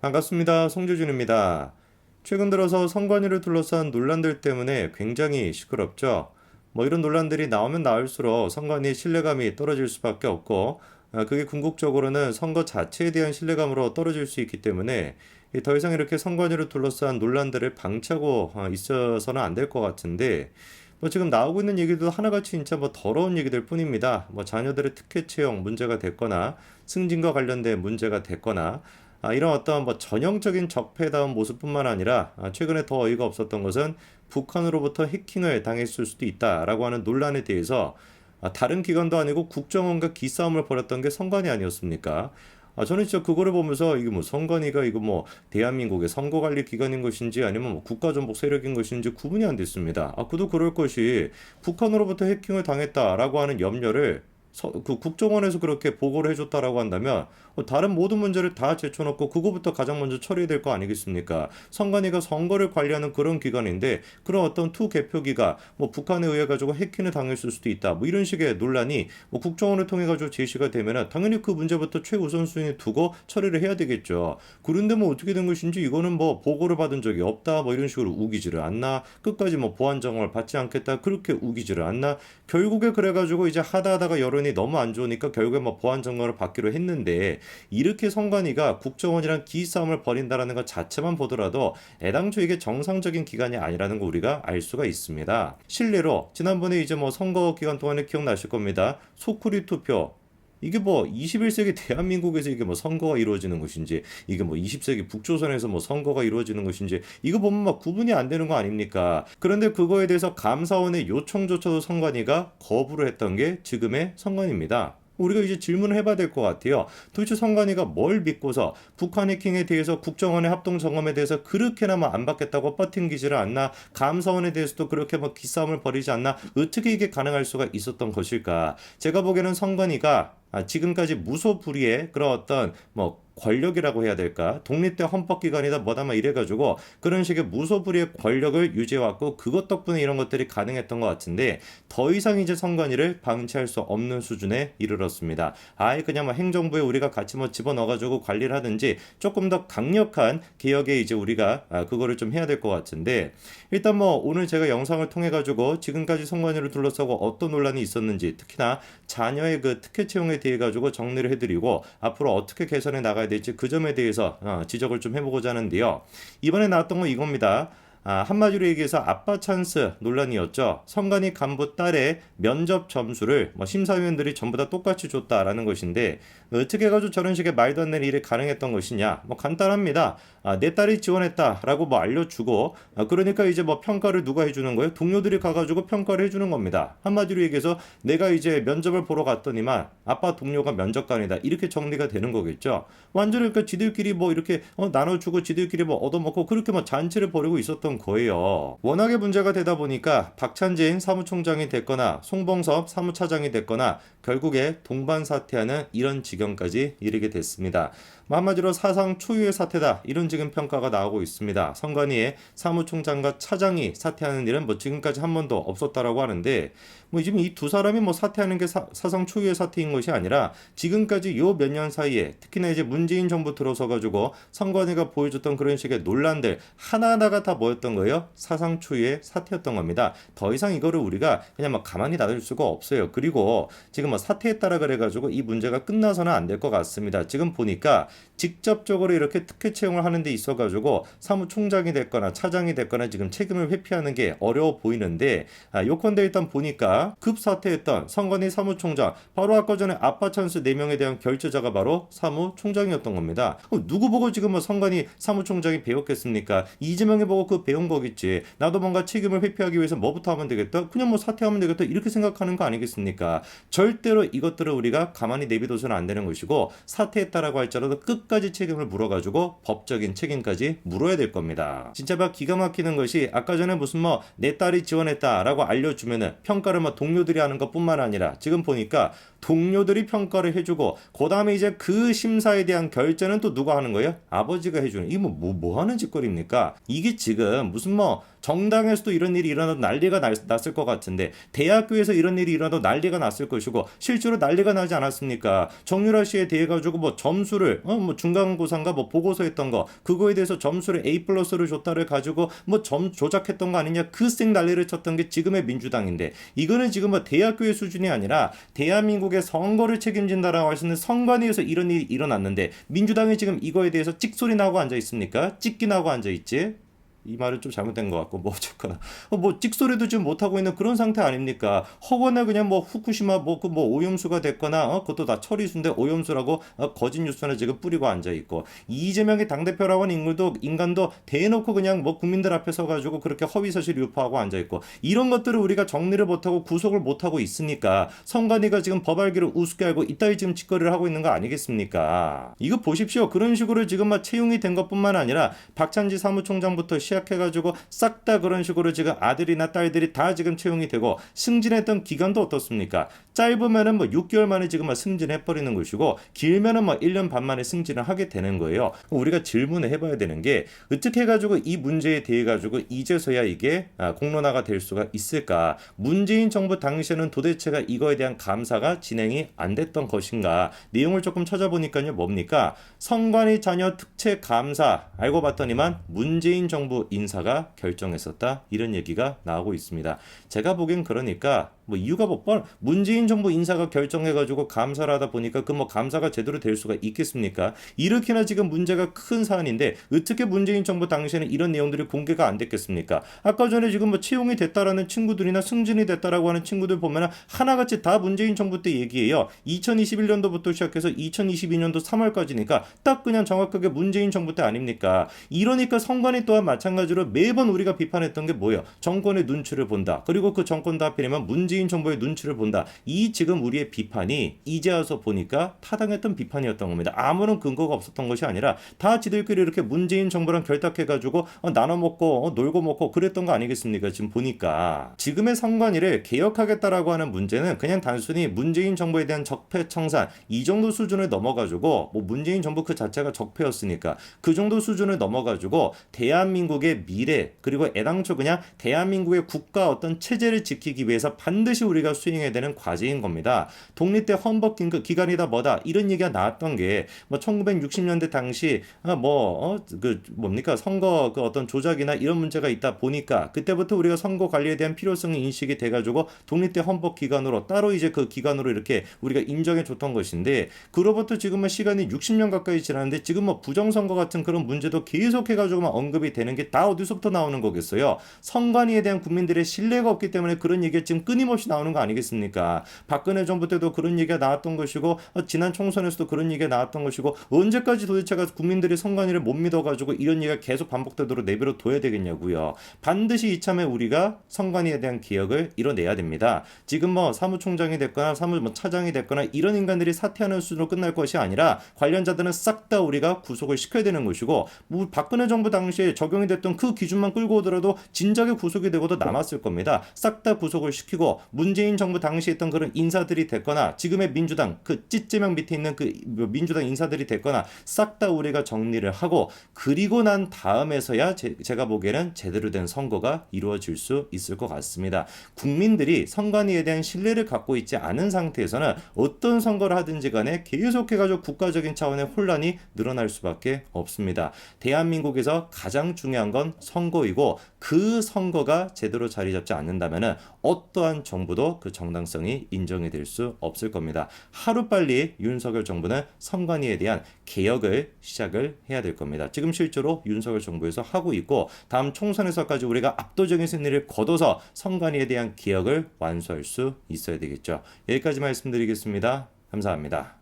반갑습니다. 송재준입니다. 최근 들어서 선관위를 둘러싼 논란들 때문에 굉장히 시끄럽죠. 이런 논란들이 나오면 나올수록 선관위 신뢰감이 떨어질 수밖에 없고, 그게 궁극적으로는 선거 자체에 대한 신뢰감으로 떨어질 수 있기 때문에 더 이상 이렇게 선관위를 둘러싼 논란들을 방치하고 있어서는 안 될 것 같은데, 지금 나오고 있는 얘기도 하나같이 진짜 더러운 얘기들 뿐입니다. 자녀들의 특혜 채용 문제가 됐거나 승진과 관련된 문제가 됐거나 이런 어떤 전형적인 적폐다운 모습뿐만 아니라 최근에 더 어이가 없었던 것은 북한으로부터 해킹을 당했을 수도 있다라고 하는 논란에 대해서 다른 기관도 아니고 국정원과 기싸움을 벌였던 게 선관위 아니었습니까? 저는 진짜 그거를 보면서 이게 선관위가 이거 대한민국의 선거관리 기관인 것인지 아니면 국가전복 세력인 것인지 구분이 안 됐습니다. 그도 그럴 것이 북한으로부터 해킹을 당했다라고 하는 염려를 그 국정원에서 그렇게 보고를 해줬다라고 한다면 다른 모든 문제를 다 제쳐놓고 그거부터 가장 먼저 처리해야 될 거 아니겠습니까? 선관위가 선거를 관리하는 그런 기관인데 그런 어떤 투 개표기가 북한에 의해 가지고 해킹을 당했을 수도 있다. 이런 식의 논란이 국정원을 통해 가지고 제시가 되면은 당연히 그 문제부터 최우선순위에 두고 처리를 해야 되겠죠. 그런데 어떻게 된 것인지 이거는 보고를 받은 적이 없다. 이런 식으로 우기지를 않나. 끝까지 보안 점검을 받지 않겠다. 그렇게 우기지를 않나. 결국에 그래가지고 이제 하다하다가 여론이 너무 안 좋으니까 결국에 보안 점검을 받기로 했는데 이렇게 선관위가 국정원이랑 기싸움을 벌인다라는 것 자체만 보더라도 애당초 이게 정상적인 기관이 아니라는 거 우리가 알 수가 있습니다. 실례로 지난번에 이제 선거 기간 동안에 기억나실 겁니다. 소쿠리 투표 이게 21세기 대한민국에서 이게 선거가 이루어지는 것인지 이게 20세기 북조선에서 선거가 이루어지는 것인지 이거 보면 구분이 안 되는 거 아닙니까? 그런데 그거에 대해서 감사원의 요청조차도 선관위가 거부를 했던 게 지금의 선관위입니다. 우리가 이제 질문을 해봐야 될 것 같아요. 도대체 선관위가 뭘 믿고서 북한 해킹에 대해서 국정원의 합동 점검에 대해서 그렇게나 안 받겠다고 버팅기지를 않나? 감사원에 대해서도 그렇게 기싸움을 벌이지 않나? 어떻게 이게 가능할 수가 있었던 것일까? 제가 보기에는 선관위가 지금까지 무소불위의 그런 어떤 권력이라고 해야 될까? 독립된 헌법기관이다 뭐다 이래가지고 그런 식의 무소불위의 권력을 유지해왔고 그것 덕분에 이런 것들이 가능했던 것 같은데 더 이상 이제 선관위를 방치할 수 없는 수준에 이르렀습니다. 아예 그냥 행정부에 우리가 같이 집어넣어가지고 관리를 하든지 조금 더 강력한 개혁에 이제 우리가 그거를 좀 해야 될 것 같은데 일단 오늘 제가 영상을 통해 가지고 지금까지 선관위를 둘러싸고 어떤 논란이 있었는지 특히나 자녀의 그 특혜 채용에 대해 가지고 정리를 해드리고 앞으로 어떻게 개선해 나가야 될지 그 점에 대해서 지적을 좀 해보고자 하는데요. 이번에 나왔던 건 이겁니다. 한마디로 얘기해서 아빠 찬스 논란이었죠. 선관위 간부 딸의 면접 점수를 심사위원들이 전부 다 똑같이 줬다라는 것인데 어떻게 해가지고 저런 식의 말도 안 되는 일이 가능했던 것이냐? 간단합니다. 내 딸이 지원했다라고 알려주고 그러니까 이제 평가를 누가 해주는 거예요? 동료들이 가가지고 평가를 해주는 겁니다. 한마디로 얘기해서 내가 이제 면접을 보러 갔더니만 아빠 동료가 면접관이다 이렇게 정리가 되는 거겠죠. 완전히 그러니까 지들끼리 이렇게 나눠주고 지들끼리 얻어먹고 그렇게 잔치를 벌이고 있었던 거예요. 워낙에 문제가 되다 보니까 박찬진 사무총장이 됐거나 송봉섭 사무차장이 됐거나 결국에 동반 사퇴하는 이런 지경까지 이르게 됐습니다. 한마디로 사상 초유의 사태다 이런 지금 평가가 나오고 있습니다. 선관위의 사무총장과 차장이 사퇴하는 일은 지금까지 한 번도 없었다라고 하는데 지금 이 두 사람이 사퇴하는 게 사상 초유의 사태인 것이 아니라 지금까지 요 몇 년 사이에 특히나 이제 문재인 정부 들어서 가지고 선관위가 보여줬던 그런 식의 논란들 하나하나가 다 뭐였던 거예요? 사상 초유의 사태였던 겁니다. 더 이상 이거를 우리가 그냥 가만히 놔둘 수가 없어요. 그리고 지금 사퇴했다라 그래가지고 이 문제가 끝나서는 안 될 것 같습니다. 지금 보니까 직접적으로 이렇게 특혜 채용을 하는 데 있어가지고 사무총장이 됐거나 차장이 됐거나 지금 책임을 회피하는 게 어려워 보이는데 요컨대 일단 보니까 급사퇴했던 선관위 사무총장 바로 아까 전에 아빠 찬스 4명에 대한 결재자가 바로 사무총장이었던 겁니다. 누구 보고 지금 선관위 사무총장이 배웠겠습니까? 이재명이 보고 그 배운 거겠지. 나도 뭔가 책임을 회피하기 위해서 뭐부터 하면 되겠다? 그냥 사퇴하면 되겠다? 이렇게 생각하는 거 아니겠습니까? 절대로 이것들을 우리가 가만히 내비둬서는 안 되는 것이고 사퇴했다라고 할지라도 끝까지 책임을 물어가지고 법적인 책임까지 물어야 될 겁니다. 진짜 기가 막히는 것이 아까 전에 무슨 내 딸이 지원했다라고 알려주면은 평가를 동료들이 하는 것뿐만 아니라 지금 보니까 동료들이 평가를 해주고 그 다음에 이제 그 심사에 대한 결제는 또 누가 하는 거예요? 아버지가 해주는. 이게 뭐 하는 짓거리입니까? 이게 지금 무슨 정당에서도 이런 일이 일어나도 난리가 났을 것 같은데 대학교에서 이런 일이 일어나도 난리가 났을 것이고 실제로 난리가 나지 않았습니까? 정유라 씨에 대해 가지고 점수를 중간고사인가 뭐 보고서 했던 거 그거에 대해서 점수를 A+를 줬다를 가지고 뭐 점 조작했던 거 아니냐 그 쌩 난리를 쳤던 게 지금의 민주당인데 이거는 지금 뭐 대학교의 수준이 아니라 대한민국의 선거를 책임진다라고 할 수 있는 선관위에서 이런 일이 일어났는데 민주당이 지금 이거에 대해서 찍소리 나고 앉아 있습니까? 찍기 나고 앉아 있지? 이 말은 좀 잘못된 것 같고 뭐 어쨌거나 뭐 찍소리도 지금 못 하고 있는 그런 상태 아닙니까? 허거나 그냥 뭐 후쿠시마 뭐 그 뭐 오염수가 됐거나 그것도 다 처리수인데 오염수라고 거짓 뉴스나 지금 뿌리고 앉아 있고 이재명의 당 대표라고 하는 인간도 대놓고 그냥 뭐 국민들 앞에 서가지고 그렇게 허위 사실 유포하고 앉아 있고 이런 것들을 우리가 정리를 못하고 구속을 못하고 있으니까 선관위가 지금 법알기를 우습게 알고 이따위 지금 짓거리를 하고 있는 거 아니겠습니까? 이거 보십시오. 그런 식으로 지금 막 채용이 된 것뿐만 아니라 박찬지 사무총장부터 시작해가지고 싹 다 그런 식으로 지금 아들이나 딸들이 다 지금 채용이 되고 승진했던 기간도 어떻습니까? 짧으면은 뭐 6개월 만에 지금 막 승진해버리는 것이고 길면은 뭐 1년 반 만에 승진을 하게 되는 거예요. 우리가 질문을 해봐야 되는 게 어떻게 해가지고 이 문제에 대해 가지고 이제서야 이게 공론화가 될 수가 있을까? 문재인 정부 당시에는 도대체가 이거에 대한 감사가 진행이 안 됐던 것인가? 내용을 조금 찾아보니까요 뭡니까? 선관위 자녀 특채 감사 알고 봤더니만 문재인 정부 인사가 결정했었다 이런 얘기가 나오고 있습니다. 제가 보기엔 그러니까 뭐 이유가 뭐 문재인 정부 인사가 결정해가지고 감사를 하다 보니까 그 뭐 감사가 제대로 될 수가 있겠습니까? 이렇게나 지금 문제가 큰 사안인데 어떻게 문재인 정부 당시에는 이런 내용들이 공개가 안 됐겠습니까? 아까 전에 지금 뭐 채용이 됐다라는 친구들이나 승진이 됐다라고 하는 친구들 보면 하나같이 다 문재인 정부 때 얘기해요. 2021년도부터 시작해서 2022년도 3월까지니까 딱 그냥 정확하게 문재인 정부 때 아닙니까? 이러니까 선관위 또한 마찬가지로 매번 우리가 비판했던 게 뭐예요? 정권의 눈치를 본다. 그리고 그 정권도 하필이면 문재인 정부의 눈치를 본다. 이 지금 우리의 비판이 이제 와서 보니까 타당했던 비판이었던 겁니다. 아무런 근거가 없었던 것이 아니라 다 지들끼리 이렇게 문재인 정부랑 결탁해가지고 나눠 먹고 놀고 먹고 그랬던 거 아니겠습니까? 지금 보니까 지금의 선관위를 개혁하겠다라고 하는 문제는 그냥 단순히 문재인 정부에 대한 적폐청산 이 정도 수준을 넘어가지고 뭐 문재인 정부 그 자체가 적폐였으니까 그 정도 수준을 넘어가지고 대한민국의 미래 그리고 애당초 그냥 대한민국의 국가 어떤 체제를 지키기 위해서 반드시 우리가 수행해야 되는 과제인 겁니다. 독립대 헌법 기관이다 뭐다 이런 얘기가 나왔던 게 뭐 1960년대 당시 그 뭡니까 선거 그 어떤 조작이나 이런 문제가 있다 보니까 그때부터 우리가 선거 관리에 대한 필요성이 인식이 돼가지고 독립대 헌법 기관으로 따로 이제 그 기관으로 이렇게 우리가 인정해 줬던 것인데 그로부터 지금은 시간이 60년 가까이 지났는데 지금 뭐 부정선거 같은 그런 문제도 계속해가지고만 언급이 되는 게 다 어디서부터 나오는 거겠어요? 선관위에 대한 국민들의 신뢰가 없기 때문에 그런 얘기가 지금 끊임없이 나오는 거 아니겠습니까? 박근혜 정부 때도 그런 얘기가 나왔던 것이고 지난 총선에서도 그런 얘기가 나왔던 것이고 언제까지 도대체가 국민들이 선관위를 못 믿어가지고 이런 얘기가 계속 반복되도록 내버려 둬야 되겠냐고요. 반드시 이참에 우리가 선관위에 대한 개혁을 이뤄내야 됩니다. 지금 뭐 사무총장이 됐거나 차장이 됐거나 이런 인간들이 사퇴하는 수준으로 끝날 것이 아니라 관련자들은 싹 다 우리가 구속을 시켜야 되는 것이고 뭐 박근혜 정부 당시에 적용이 됐던 그 기준만 끌고 오더라도 진작에 구속이 되고도 남았을 겁니다. 싹 다 구속을 시키고 문재인 정부 당시에 했던 그런 인사들이 됐거나 지금의 민주당 그 찌찌명 밑에 있는 그 민주당 인사들이 됐거나 싹 다 우리가 정리를 하고 그리고 난 다음에서야 제가 보기에는 제대로 된 선거가 이루어질 수 있을 것 같습니다. 국민들이 선관위에 대한 신뢰를 갖고 있지 않은 상태에서는 어떤 선거를 하든지 간에 계속해가지고 국가적인 차원의 혼란이 늘어날 수밖에 없습니다. 대한민국에서 가장 중요한 건 선거이고 그 선거가 제대로 자리 잡지 않는다면 어떠한 정부도 그 정당성이 인정이 될 수 없을 겁니다. 하루빨리 윤석열 정부는 선관위에 대한 개혁을 시작을 해야 될 겁니다. 지금 실제로 윤석열 정부에서 하고 있고 다음 총선에서까지 우리가 압도적인 승리를 거둬서 선관위에 대한 개혁을 완수할 수 있어야 되겠죠. 여기까지 말씀드리겠습니다. 감사합니다.